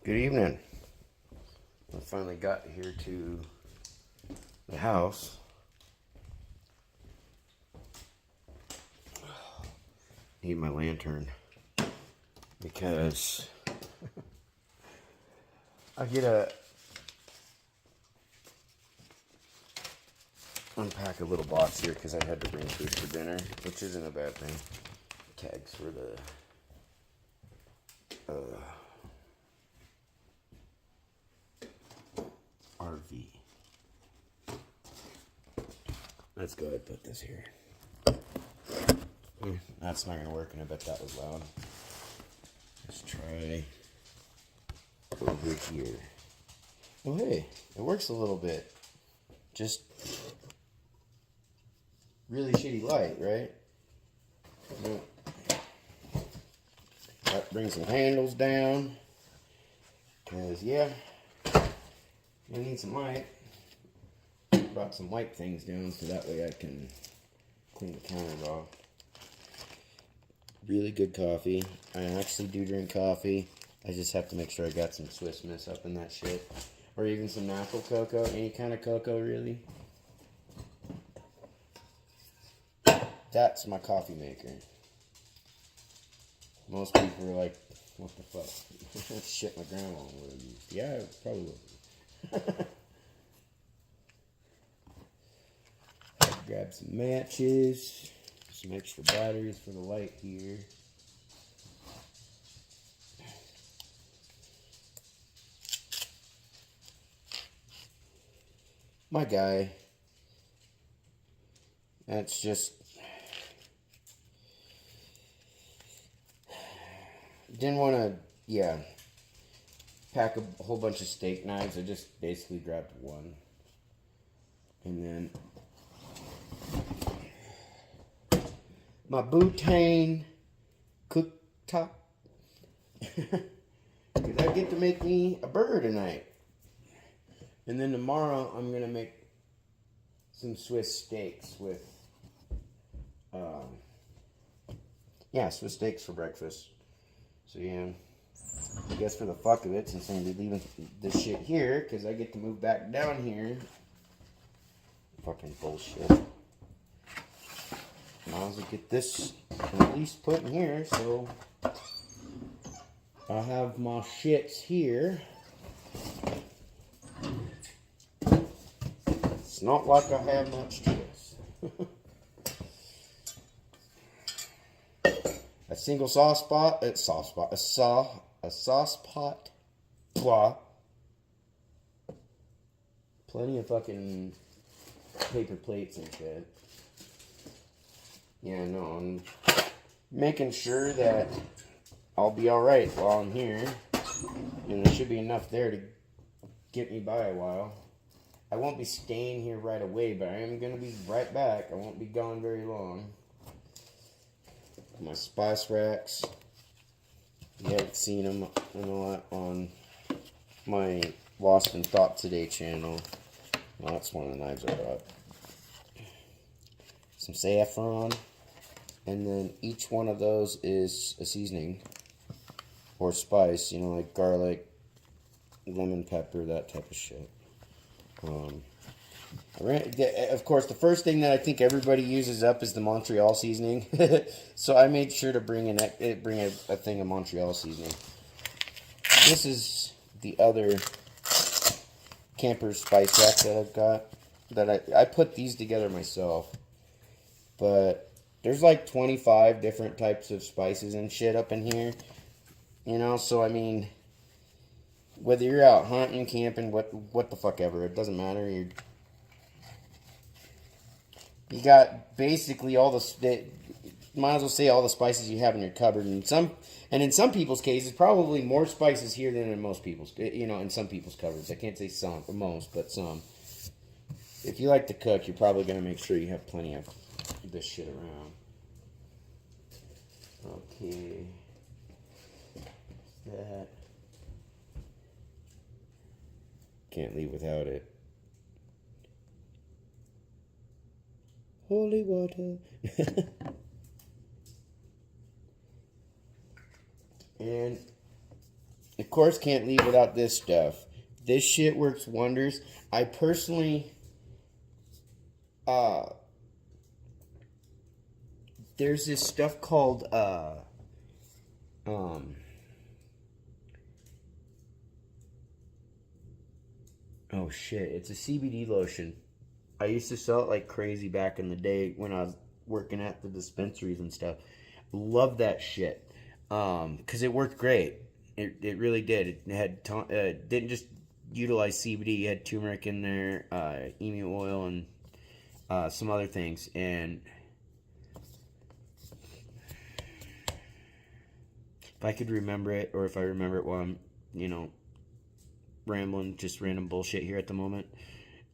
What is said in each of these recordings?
Good evening. I finally got here to the house. Need my lantern because I get to unpack a little box here because I had to bring food for dinner, which isn't a bad thing. Tags for the RV. Let's go ahead and put this here. That's not gonna work, and I bet that was loud. Let's try over here. Oh hey, it works a little bit. Just really shitty light, right? That brings some handles down. Cause yeah, I need some light. Brought some white things down so that way I can clean the counters off. Really good coffee. I actually do drink coffee. I just have to make sure I got some Swiss Miss up in that shit. Or even some natural cocoa. Any kind of cocoa, really. That's my coffee maker. Most people are like, what the fuck? That's shit my grandma would have used. Yeah, probably would. Grab some matches. Some extra batteries for the light here. My guy. That's just... Didn't want to, pack a whole bunch of steak knives. I just basically grabbed one. And then... my butane cooktop. Because I get to make me a burger tonight. And then tomorrow I'm going to make some Swiss steaks with, Swiss steaks for breakfast. So yeah, I guess for the fuck of it, since I'm going to be leaving this shit here, because I get to move back down here. Fucking bullshit. Might as well get this at least put in here, so I have my shits here. It's not like I have much choice. A single sauce pot, a sauce pot, blah. Plenty of fucking paper plates and shit. Yeah, no, I'm making sure that I'll be alright while I'm here. And there should be enough there to get me by a while. I won't be staying here right away, but I am going to be right back. I won't be gone very long. My spice racks. You haven't seen them a lot on my Lost in Thought Today channel. Well, that's one of the knives I brought. Some saffron. And then each one of those is a seasoning or spice, you know, like garlic, lemon pepper, that type of shit. Of course, the first thing that I think everybody uses up is the Montreal seasoning. So I made sure to bring a thing of Montreal seasoning. This is the other camper spice rack that I've got. That I put these together myself. But there's like 25 different types of spices and shit up in here. You know, so I mean, whether you're out hunting, camping, what the fuck ever, it doesn't matter. You got basically all might as well say all the spices you have in your cupboard. And in some people's cases, probably more spices here than in most people's, in some people's cupboards. I can't say some, for most, but some. If you like to cook, you're probably going to make sure you have plenty of this shit around. Okay. That. Can't leave without it. Holy water. And Of course, can't leave without this stuff. This shit works wonders. I personally, there's this stuff called, oh shit, it's a CBD lotion. I used to sell it like crazy back in the day when I was working at the dispensaries and stuff. Love that shit. Because it worked great. It really did. It had didn't just utilize CBD. It had turmeric in there, emu oil, and some other things. And if I could remember it, or if I remember it while I'm, rambling just random bullshit here at the moment,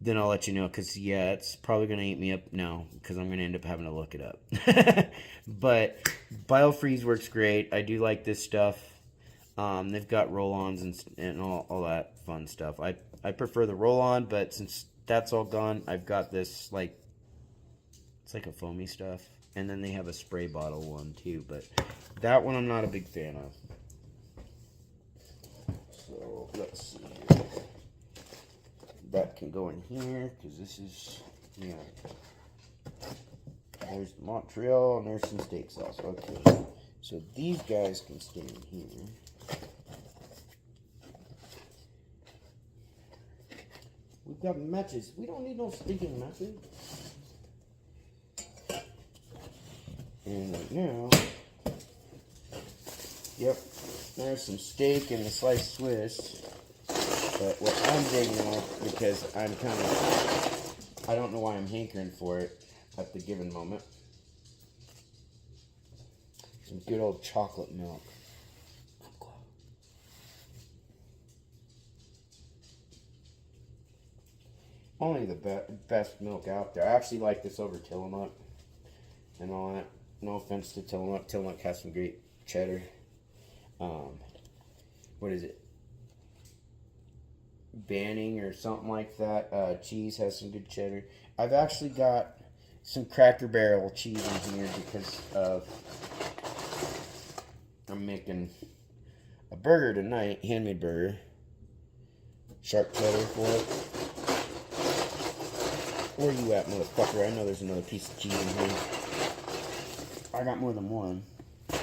then I'll let you know, because yeah, it's probably going to eat me up now, because I'm going to end up having to look it up. But BioFreeze works great. I do like this stuff. They've got roll-ons and all that fun stuff. I prefer the roll-on, but since that's all gone, I've got this, like, it's like a foamy stuff. And then they have a spray bottle one too, but that one I'm not a big fan of. So let's see here. That can go in here, because this is, there's Montreal and there's some steak sauce. Okay, so these guys can stay in here. We've got matches. We don't need no stinking matches. And right now, yep, there's some steak and the sliced Swiss. But what I'm digging on, because I'm kind of, I don't know why I'm hankering for it at the given moment. Some good old chocolate milk. Only the best milk out there. I actually like this over Tillamook and all that. No offense to Tillamook. Tillamook has some great cheddar. What is it? Banning or something like that. Cheese has some good cheddar. I've actually got some Cracker Barrel cheese in here because of I'm making a burger tonight, handmade burger. Sharp cheddar for it. Where you at, motherfucker? I know there's another piece of cheese in here. I got more than one. Is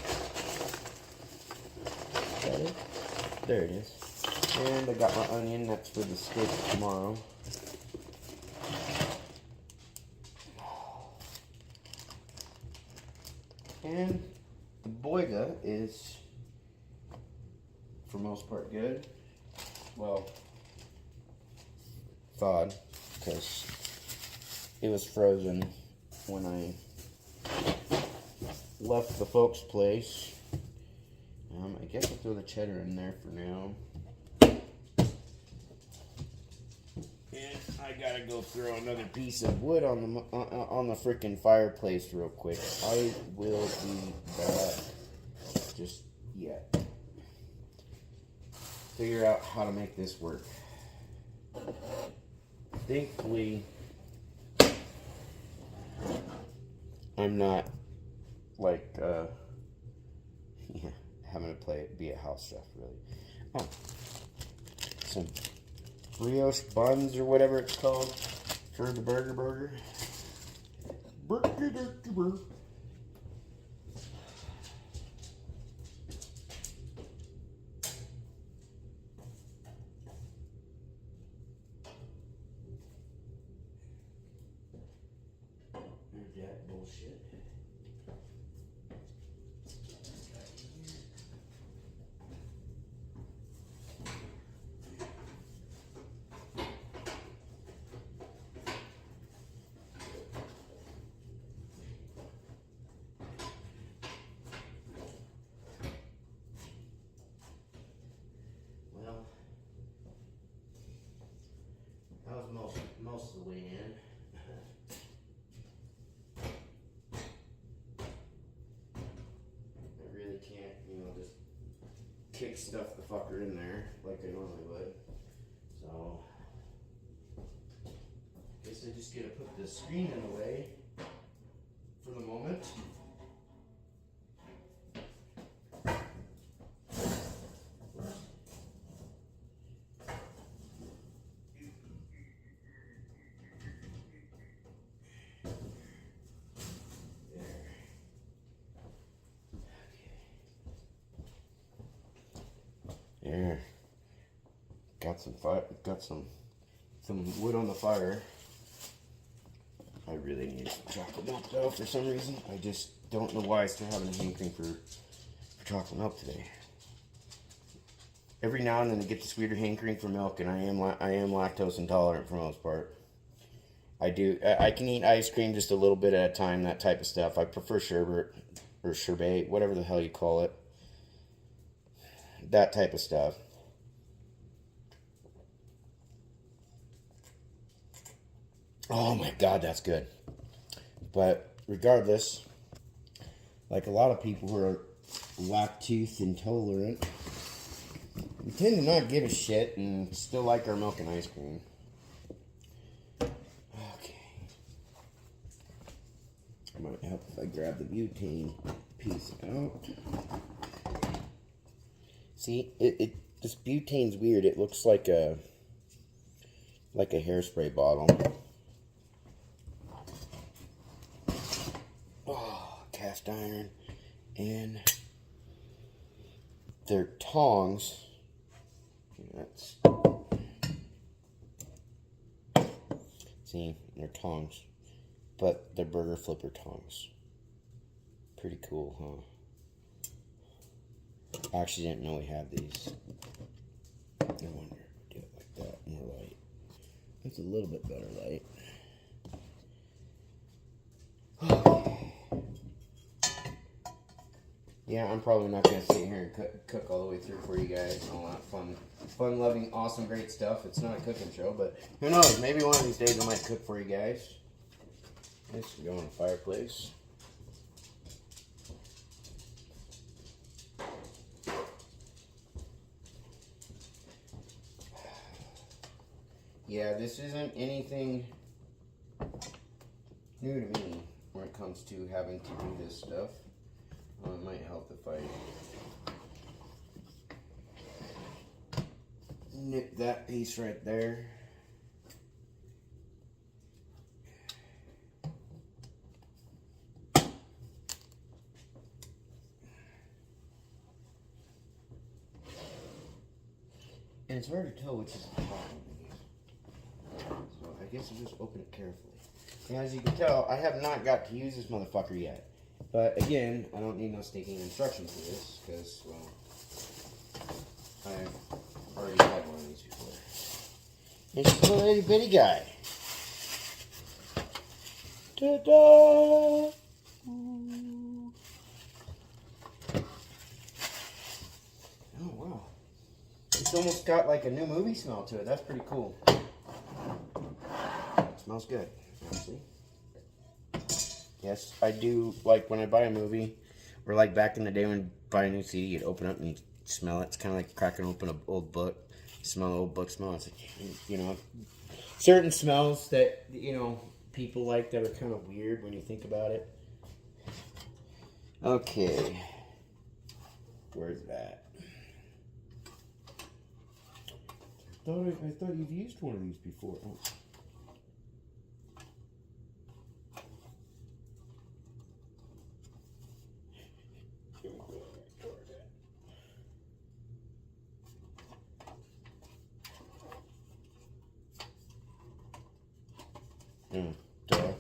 that it? There it is. And I got my onion. That's for the steak tomorrow. And the boiga is, for most part, good. Well, thawed, because it was frozen when I left the folks' place. I guess I'll throw the cheddar in there for now. And I gotta go throw another piece of wood on the freaking fireplace real quick. I will be back just yet. Figure out how to make this work. Thankfully, I'm not like having to be a house chef really. Oh, some brioche buns or whatever it's called for the burger. Burger. That bullshit. Well, that was most of the way in. Can't, just kick stuff the fucker in there like I normally would. So, guess I just gotta put the screen in the way for the moment. There. Got some fire. Got some wood on the fire. I really need some chocolate milk though for some reason. I just don't know why I still haven't a hankering for chocolate milk today. Every now and then I get this weird hankering for milk, and I am lactose intolerant for the most part. I can eat ice cream just a little bit at a time, that type of stuff. I prefer sherbet or sherbet, whatever the hell you call it. That type of stuff. Oh my God, that's good. But regardless, like a lot of people who are lactose intolerant, we tend to not give a shit and still like our milk and ice cream. Okay. It might help if I grab the butane piece out. See, this butane's weird. It looks like a hairspray bottle. Oh, cast iron. And they're tongs. See, they're tongs. But they're burger flipper tongs. Pretty cool, huh? I actually didn't know we had these. I wonder if we do it like that, more light. That's a little bit better light. Yeah, I'm probably not going to sit here and cook all the way through for you guys and all that fun, loving, awesome, great stuff. It's not a cooking show, but who knows? Maybe one of these days I might cook for you guys. This can go in the fireplace. Yeah, this isn't anything new to me when it comes to having to do this stuff. It might help if I nip that piece right there. And it's hard to tell which is the bottom. So I guess I'll just open it carefully. And as you can tell, I have not got to use this motherfucker yet. But again, I don't need no stinking instructions for this, because, well, I've already had one of these before. It's just a little itty bitty guy. Ta-da! Oh, wow. It's almost got like a new movie smell to it. That's pretty cool. It smells good, actually. Yes, I do, like, when I buy a movie, or like back in the day when you buy a new CD, you'd open up and you'd smell it. It's kind of like cracking open an old book. Smell an old book smell. It's like, you know, certain smells that, you know, people like that are kind of weird when you think about it. Okay. Where's that? I thought you've used one of these before. Oh. Duh. Are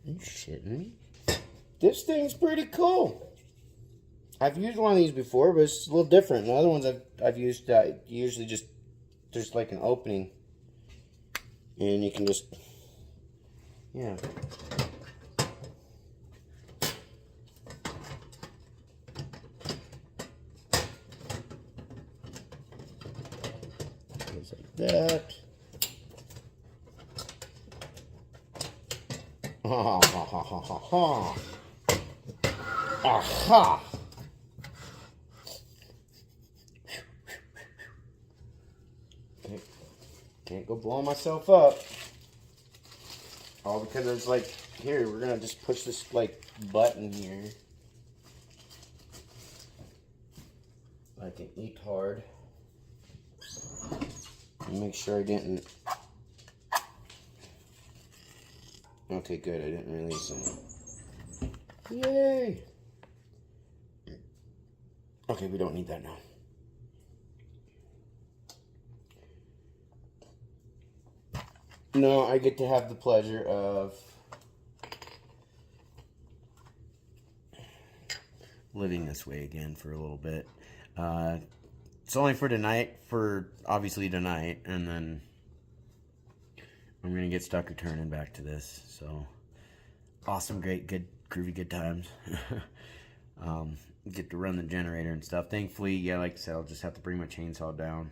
you shitting me? This thing's pretty cool. I've used one of these before, but it's a little different. The other ones I've used, usually just, there's like an opening. And you can just, yeah. Goes like that. Ha ha ha ha ha ha. Aha! Can't go blowing myself up. All because it's like, here, we're gonna just push this like button here. Like an E-card. And make sure I didn't. Okay, good, I didn't release it. Yay! Okay, we don't need that now. No, I get to have the pleasure of living this way again for a little bit. It's only for tonight, obviously tonight, and then I'm going to get stuck returning back to this. So, awesome, great, good, groovy, good times. Get to run the generator and stuff. Thankfully, yeah, like I said, I'll just have to bring my chainsaw down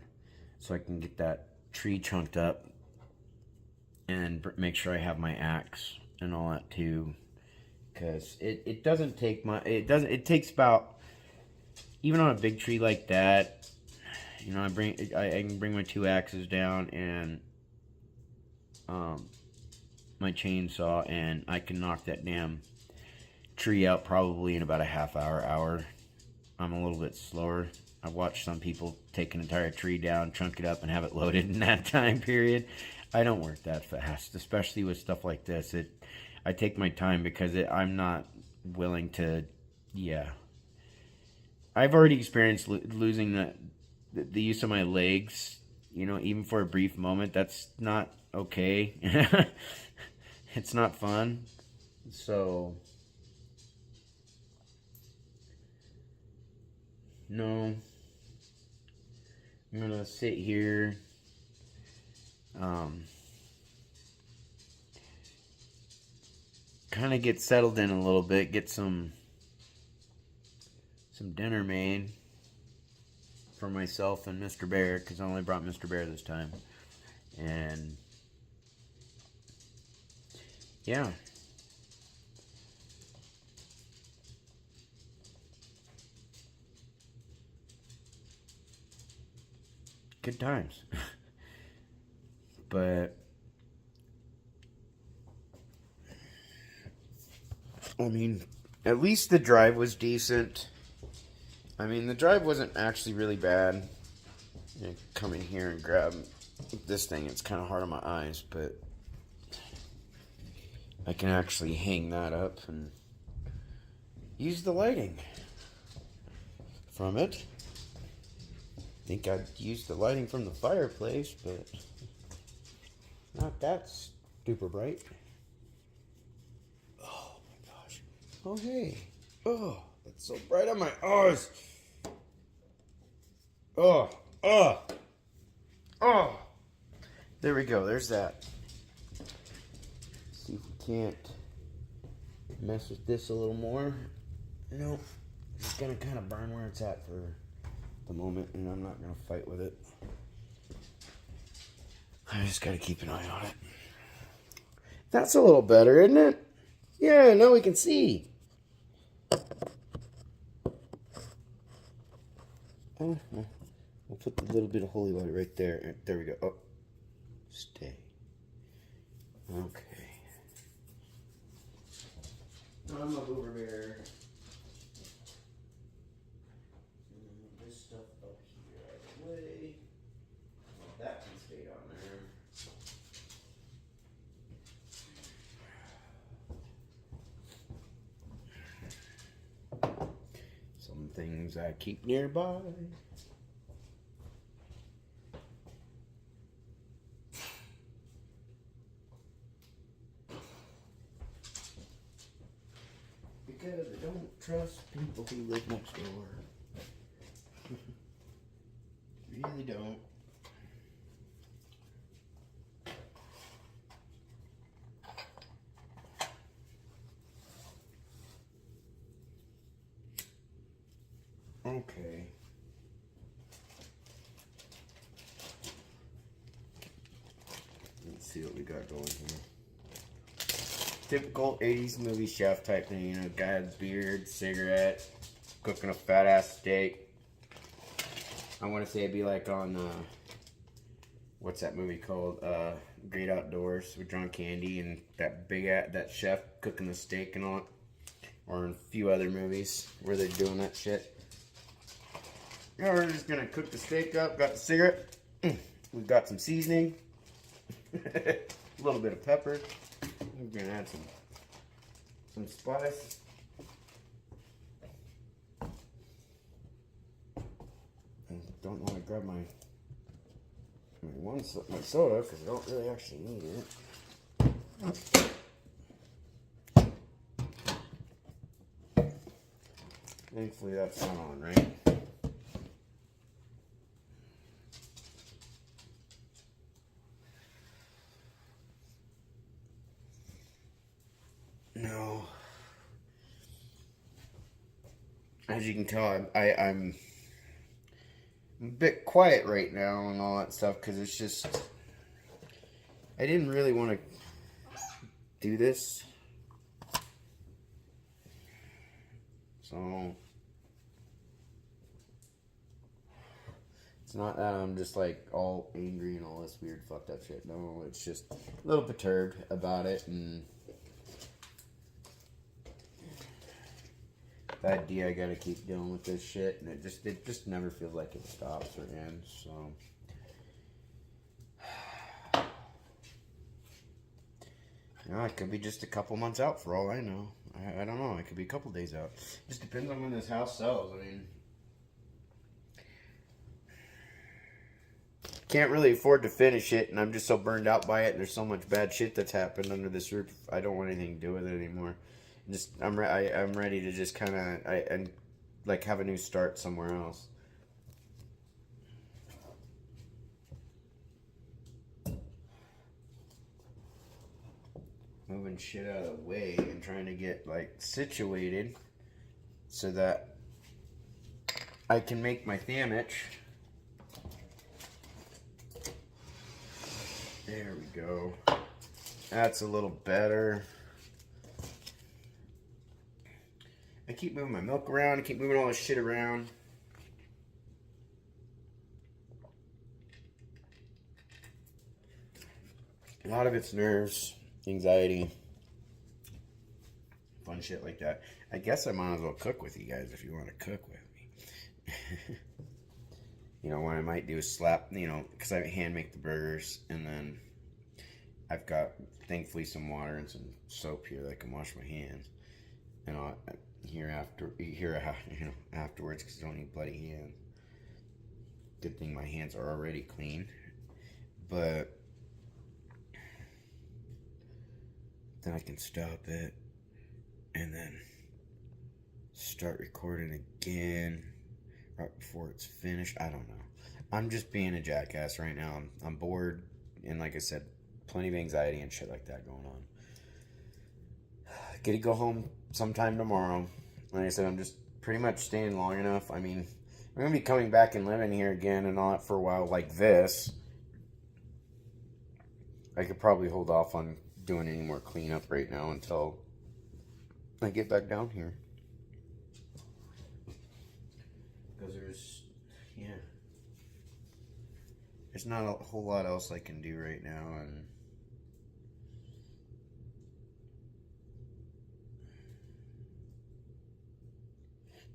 so I can get that tree chunked up and make sure I have my axe and all that too. Because it doesn't take much. It takes about, even on a big tree like that, you know, I can bring my 2 axes down and my chainsaw, and I can knock that damn tree out probably in about a half hour. I'm a little bit slower. I've watched some people take an entire tree down, chunk it up, and have it loaded in that time period. I don't work that fast, especially with stuff like this. I take my time because I'm not willing to, yeah. I've already experienced losing the use of my legs, you know, even for a brief moment. That's not okay. It's not fun. So, no. I'm going to sit here. Kind of get settled in a little bit, get some dinner made for myself and Mr. Bear, because I only brought Mr. Bear this time. And yeah, good times. But I mean, at least the drive was decent. I mean, the drive wasn't actually really bad. You know, come in here and grab this thing. It's kind of hard on my eyes, but I can actually hang that up and use the lighting from it. I think I'd use the lighting from the fireplace, but not that super bright. Oh my gosh. Oh hey. Oh, that's so bright on my eyes. Oh. There we go. There's that. See if we can't mess with this a little more. Nope. It's gonna kind of burn where it's at for the moment, and I'm not gonna fight with it. I just gotta keep an eye on it. That's a little better, isn't it? Yeah, now we can see. We'll put the little bit of holy water right there. There we go. Oh, stay. Okay. I'm a Gummy-Bear. This stuff up here out of the way. That can stay down there. Some things I keep nearby. Because I don't trust people who live next door. Really don't. Okay. Let's see what we got going here. Typical 80s movie chef type thing, you know, guy with beard, cigarette, cooking a fat ass steak. I want to say it'd be like on, what's that movie called? Great Outdoors with John Candy and that chef cooking the steak and all it. Or in a few other movies where they're doing that shit. Yeah, we're just gonna cook the steak up, got the cigarette. We've got some seasoning. A little bit of pepper. We're gonna add some spice. don't want to grab my my soda because I don't really actually need it. Thankfully that's not on, right? No. As you can tell, I'm a bit quiet right now and all that stuff because it's just, I didn't really want to do this. So it's not that I'm just like all angry and all this weird fucked up shit. No, it's just a little perturbed about it, and the idea I gotta keep dealing with this shit, and it just never feels like it stops or ends. So you know, it could be just a couple months out for all I know. I don't know. It could be a couple days out. Just depends on when this house sells. I mean, can't really afford to finish it, and I'm just so burned out by it. And there's so much bad shit that's happened under this roof. I don't want anything to do with it anymore. I'm ready to just kind of and like have a new start somewhere else. Moving shit out of the way and trying to get like situated so that I can make my sandwich. There we go. That's a little better. I keep moving my milk around. I keep moving all this shit around. A lot of it's nerves, anxiety, fun shit like that. I guess I might as well cook with you guys if you want to cook with me. You know, what I might do is slap, you know, because I hand make the burgers, and then I've got, thankfully, some water and some soap here that I can wash my hands. And I'll, afterwards, because I don't need bloody hands. Good thing my hands are already clean. But then I can stop it and then start recording again right before it's finished. I don't know. I'm just being a jackass right now. I'm bored, and like I said, plenty of anxiety and shit like that going on. Get to go home sometime tomorrow. Like I said, I'm just pretty much staying long enough. I mean, I'm going to be coming back and living here again and all that for a while like this. I could probably hold off on doing any more cleanup right now until I get back down here. Because there's not a whole lot else I can do right now, and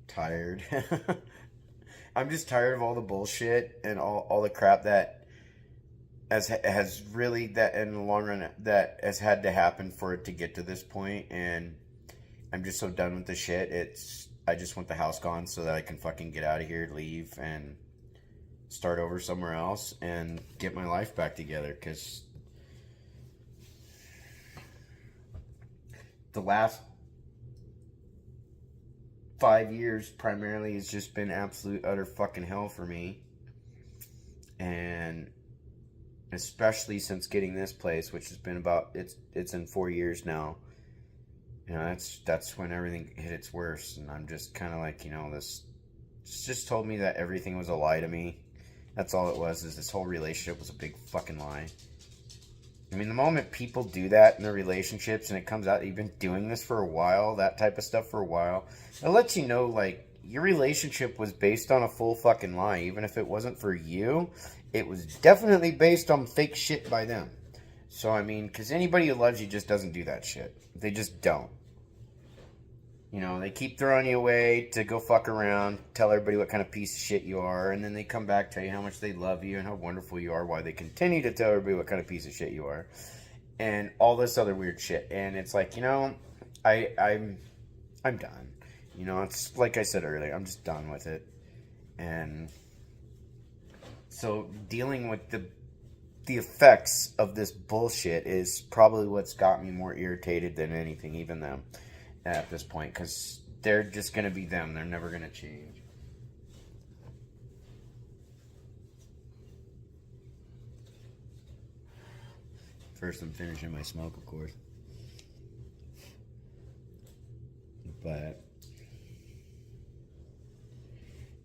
tired. I'm just tired of all the bullshit and all the crap that has really, that in the long run, that has had to happen for it to get to this point. And I'm just so done with the shit. I just want the house gone so that I can fucking get out of here, leave, and start over somewhere else and get my life back together. Because the last 5 years primarily has just been absolute utter fucking hell for me. And especially since getting this place, which has been about, it's in 4 years now. You know, that's when everything hit its worst. And I'm just kind of like, you know, this just told me that everything was a lie to me. That's all it was, is this whole relationship was a big fucking lie. I mean, the moment people do that in their relationships and it comes out that you've been doing this for a while, that type of stuff for a while, it lets you know, like, your relationship was based on a full fucking lie. Even if it wasn't for you, it was definitely based on fake shit by them. So, I mean, because anybody who loves you just doesn't do that shit. They just don't. You know, they keep throwing you away to go fuck around, tell everybody what kind of piece of shit you are, and then they come back, tell you how much they love you and how wonderful you are, why they continue to tell everybody what kind of piece of shit you are, and all this other weird shit. And it's like, you know, I'm done. You know, it's like I said earlier, I'm just done with it. And So dealing with the effects of this bullshit is probably what's got me more irritated than anything, even them, at this point, because they're just going to be them. They're never going to change. First, I'm finishing my smoke, of course. But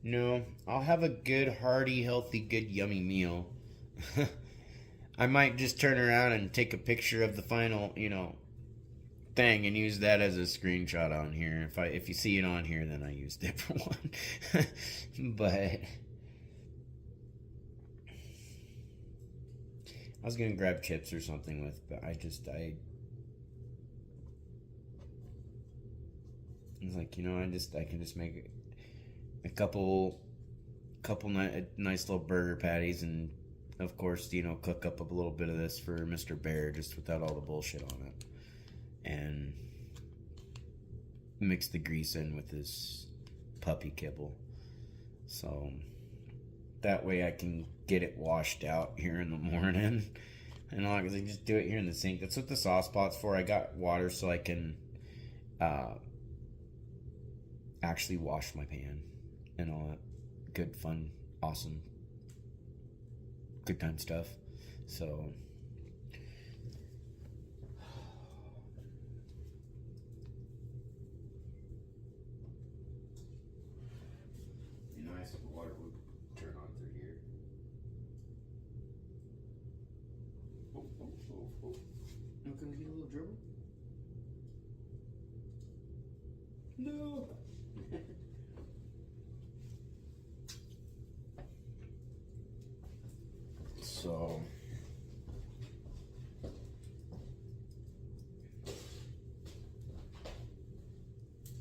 no, I'll have a good, hearty, healthy, good, yummy meal. I might just turn around and take a picture of the final, thing and use that as a screenshot on here. If you see it on here, then I use a different one. But I was gonna grab chips or something but I was like, I can just make a couple nice little burger patties, and of course, cook up a little bit of this for Mr. Bear, just without all the bullshit on it, and mix the grease in with this puppy kibble, so that way I can get it washed out here in the morning, and I can just do it here in the sink. That's what the sauce pot's for. I got water so I can actually wash my pan and all that good, fun, awesome, good time stuff. So be nice if the water would turn on through here. Oh. Not gonna get a little dribble? No. So I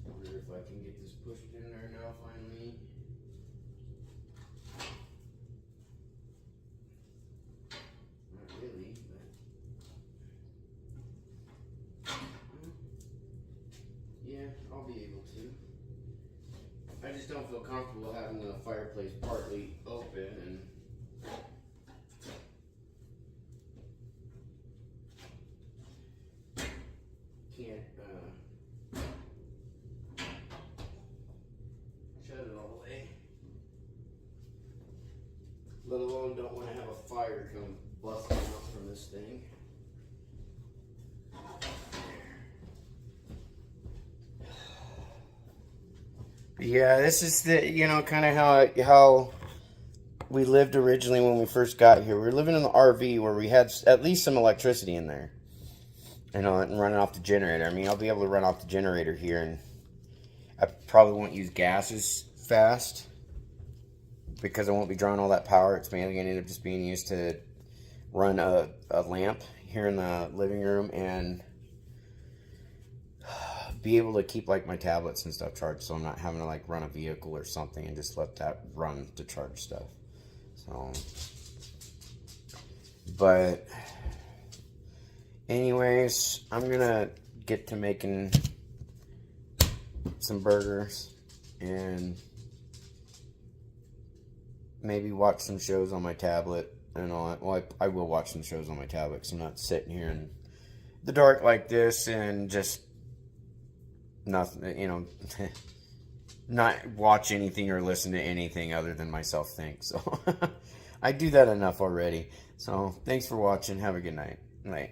wonder if I can get this pushed in there now finally. Not really, but yeah, I'll be able to. I just don't feel comfortable having the fireplace partly open and can't shut it all the way. Let alone don't want to have a fire come busting out from this thing. Yeah, this is the kind of how we lived originally when we first got here. We were living in the RV where we had at least some electricity in there. And running off the generator. I mean, I'll be able to run off the generator here, and I probably won't use gas as fast because I won't be drawing all that power. It's mainly going to end up just being used to run a lamp here in the living room and be able to keep like my tablets and stuff charged, so I'm not having to like run a vehicle or something and just let that run to charge stuff. So, but anyways, I'm gonna get to making some burgers and maybe watch some shows on my tablet and all that. Well, I will watch some shows on my tablet because I'm not sitting here in the dark like this and just nothing, not watch anything or listen to anything other than myself think. So I do that enough already. So thanks for watching. Have a good night. Night.